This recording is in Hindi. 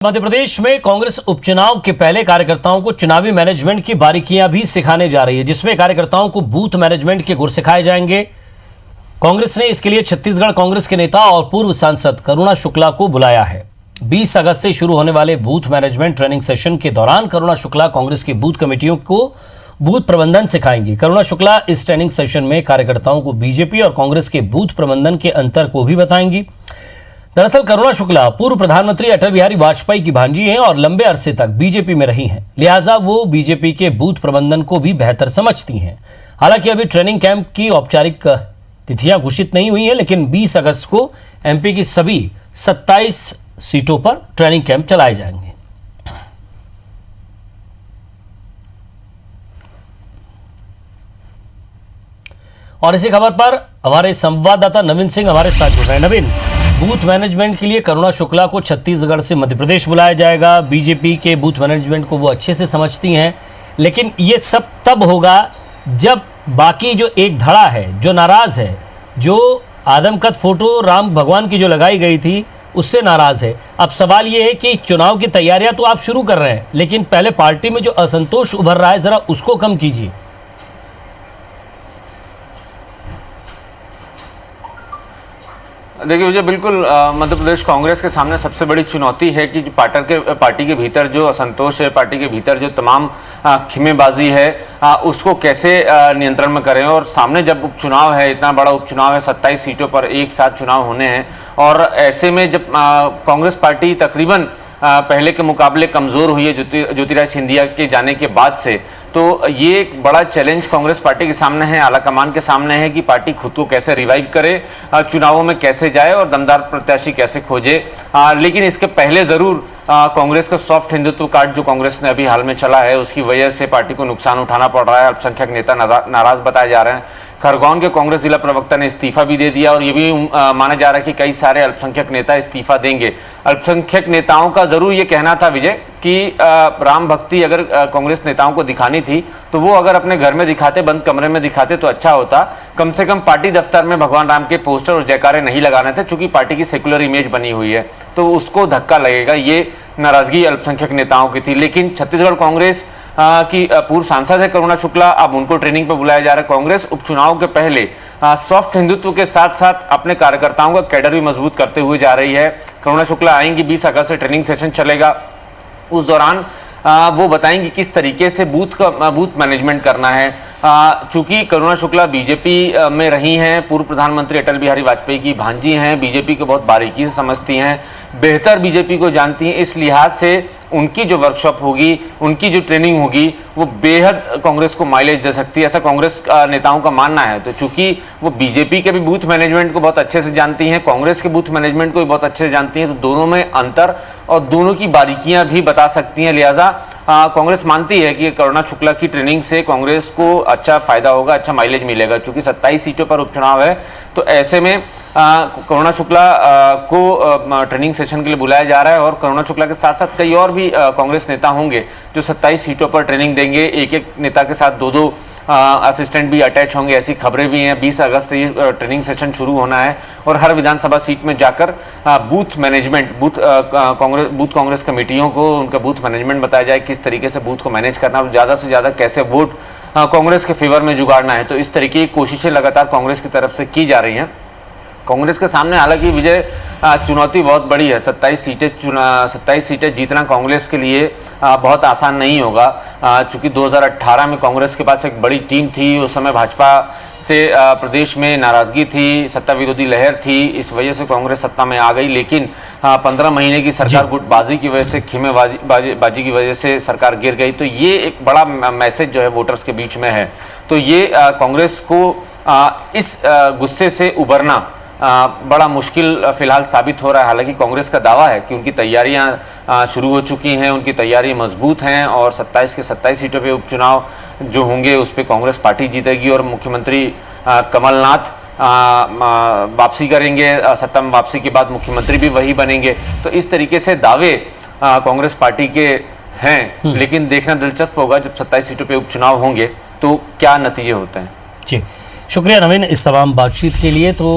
मध्य प्रदेश में कांग्रेस उपचुनाव के पहले कार्यकर्ताओं को चुनावी मैनेजमेंट की बारीकियां भी सिखाने जा रही है, जिसमें कार्यकर्ताओं को बूथ मैनेजमेंट के गुर सिखाए जाएंगे। कांग्रेस ने इसके लिए छत्तीसगढ़ कांग्रेस के नेता और पूर्व सांसद करुणा शुक्ला को बुलाया है। 20 अगस्त से शुरू होने वाले बूथ मैनेजमेंट ट्रेनिंग सेशन के दौरान करुणा शुक्ला कांग्रेस की बूथ कमेटियों को बूथ प्रबंधन सिखाएंगी। करुणा शुक्ला इस ट्रेनिंग सेशन में कार्यकर्ताओं को बीजेपी और कांग्रेस के बूथ प्रबंधन के अंतर को भी बताएंगी। दरअसल करुणा शुक्ला पूर्व प्रधानमंत्री अटल बिहारी वाजपेयी की भांजी हैं और लंबे अरसे तक बीजेपी में रही हैं, लिहाजा वो बीजेपी के बूथ प्रबंधन को भी बेहतर समझती हैं। हालांकि अभी ट्रेनिंग कैंप की औपचारिक तिथियां घोषित नहीं हुई हैं, लेकिन 20 अगस्त को एमपी की सभी 27 सीटों पर ट्रेनिंग कैंप चलाए जाएंगे। और इसी खबर पर हमारे संवाददाता नवीन सिंह हमारे साथ जुड़ रहे हैं। नवीन, बूथ मैनेजमेंट के लिए करुणा शुक्ला को छत्तीसगढ़ से मध्य प्रदेश बुलाया जाएगा। बीजेपी के बूथ मैनेजमेंट को वो अच्छे से समझती हैं, लेकिन ये सब तब होगा जब बाकी जो एक धड़ा है, जो नाराज़ है, जो आदमकद फोटो राम भगवान की जो लगाई गई थी उससे नाराज़ है। अब सवाल ये है कि चुनाव की तैयारियां तो आप शुरू कर रहे हैं, लेकिन पहले पार्टी में जो असंतोष उभर रहा है ज़रा उसको कम कीजिए। देखिए विजय, बिल्कुल मध्य प्रदेश कांग्रेस के सामने सबसे बड़ी चुनौती है कि जो पार्टी के भीतर जो असंतोष है, पार्टी के भीतर जो तमाम खिमेबाजी है, उसको कैसे नियंत्रण में करें। और सामने जब उपचुनाव है, इतना बड़ा उपचुनाव है, 27 सीटों पर एक साथ चुनाव होने हैं, और ऐसे में जब कांग्रेस पार्टी तकरीबन पहले के मुकाबले कमज़ोर हुई है ज्योतिरादित्य सिंधिया के जाने के बाद से, तो ये एक बड़ा चैलेंज कांग्रेस पार्टी के सामने है, आलाकमान के सामने है कि पार्टी खुद को कैसे रिवाइव करे, चुनावों में कैसे जाए और दमदार प्रत्याशी कैसे खोजे। लेकिन इसके पहले ज़रूर कांग्रेस का सॉफ्ट हिंदुत्व कार्ड जो कांग्रेस ने अभी हाल में चला है, उसकी वजह से पार्टी को नुकसान उठाना पड़ रहा है। अल्पसंख्यक नेता नाराज़ बताए जा रहे हैं। खरगोन के कांग्रेस जिला प्रवक्ता ने इस्तीफा भी दे दिया और ये भी माना जा रहा है कि कई सारे अल्पसंख्यक नेता इस्तीफा देंगे। अल्पसंख्यक नेताओं का जरूर ये कहना था विजय कि राम भक्ति अगर कांग्रेस नेताओं को दिखानी थी तो वो अगर अपने घर में दिखाते, बंद कमरे में दिखाते तो अच्छा होता। कम से कम पार्टी दफ्तर में भगवान राम के पोस्टर और जयकारे नहीं लगाने थे, चूंकि पार्टी की सेकुलर इमेज बनी हुई है तो उसको धक्का लगेगा। ये नाराजगी अल्पसंख्यक नेताओं की थी। लेकिन छत्तीसगढ़ कांग्रेस की पूर्व सांसद है करुणा शुक्ला, अब उनको ट्रेनिंग पर बुलाया जा रहा है। कांग्रेस उपचुनाव के पहले सॉफ्ट हिंदुत्व के साथ साथ अपने कार्यकर्ताओं का कैडर भी मजबूत करते हुए जा रही है। करुणा शुक्ला आएंगी, 20 अगस्त से ट्रेनिंग सेशन चलेगा। उस दौरान वो बताएंगी किस तरीके से बूथ मैनेजमेंट करना है। चूंकि करुणा शुक्ला बीजेपी में रही हैं, पूर्व प्रधानमंत्री अटल बिहारी वाजपेयी की भांजी हैं, बीजेपी को बहुत बारीकी से समझती हैं, बेहतर बीजेपी को जानती हैं। इस लिहाज से उनकी जो वर्कशॉप होगी, उनकी जो ट्रेनिंग होगी, वो बेहद कांग्रेस को माइलेज दे सकती है, ऐसा कांग्रेस नेताओं का मानना है। तो चूंकि वो बीजेपी के भी बूथ मैनेजमेंट को बहुत अच्छे से जानती हैं, कांग्रेस के बूथ मैनेजमेंट को भी बहुत अच्छे से जानती हैं, तो दोनों में अंतर और दोनों की बारीकियां भी बता सकती हैं। लिहाजा कांग्रेस मानती है कि करुणा शुक्ला की ट्रेनिंग से कांग्रेस को अच्छा फायदा होगा, अच्छा माइलेज मिलेगा। चूंकि 27 सीटों पर उपचुनाव है, तो ऐसे में करुणा शुक्ला को ट्रेनिंग सेशन के लिए बुलाया जा रहा है। और करुणा शुक्ला के साथ साथ कई और भी कांग्रेस नेता होंगे जो 27 सीटों पर ट्रेनिंग देंगे। एक एक नेता के साथ दो असिस्टेंट भी अटैच होंगे, ऐसी खबरें भी हैं। 20 अगस्त से ये ट्रेनिंग सेशन शुरू होना है और हर विधानसभा सीट में जाकर बूथ मैनेजमेंट, बूथ कांग्रेस कमेटियों को उनका बूथ मैनेजमेंट बताया जाए, किस तरीके से बूथ को मैनेज करना और ज़्यादा से ज़्यादा कैसे वोट कांग्रेस के फेवर में जुगाड़ना है। तो इस तरीके की कोशिशें लगातार कांग्रेस की तरफ से की जा रही हैं। कांग्रेस के सामने हालांकि विजय चुनौती बहुत बड़ी है। 27 सीटें जीतना कांग्रेस के लिए बहुत आसान नहीं होगा। चूंकि 2018 में कांग्रेस के पास एक बड़ी टीम थी, उस समय भाजपा से प्रदेश में नाराजगी थी, सत्ता विरोधी लहर थी, इस वजह से कांग्रेस सत्ता में आ गई। लेकिन 15 महीने की सरकार गुटबाजी की वजह से, खीमेबाजी की वजह से सरकार गिर गई। तो ये एक बड़ा मैसेज जो है वोटर्स के बीच में है। तो ये कांग्रेस को इस गुस्से से उबरना बड़ा मुश्किल फिलहाल साबित हो रहा है। हालांकि कांग्रेस का दावा है कि उनकी तैयारियां शुरू हो चुकी हैं, उनकी तैयारी मजबूत हैं और 27 के 27 सीटों पे उपचुनाव जो होंगे उस पर कांग्रेस पार्टी जीतेगी और मुख्यमंत्री कमलनाथ वापसी करेंगे। सत्ता में वापसी के बाद मुख्यमंत्री भी वही बनेंगे। तो इस तरीके से दावे कांग्रेस पार्टी के हैं, लेकिन देखना दिलचस्प होगा जब 27 सीटों पर उपचुनाव होंगे तो क्या नतीजे होते हैं। जी, शुक्रिया नवीन इस तमाम बातचीत के लिए। तो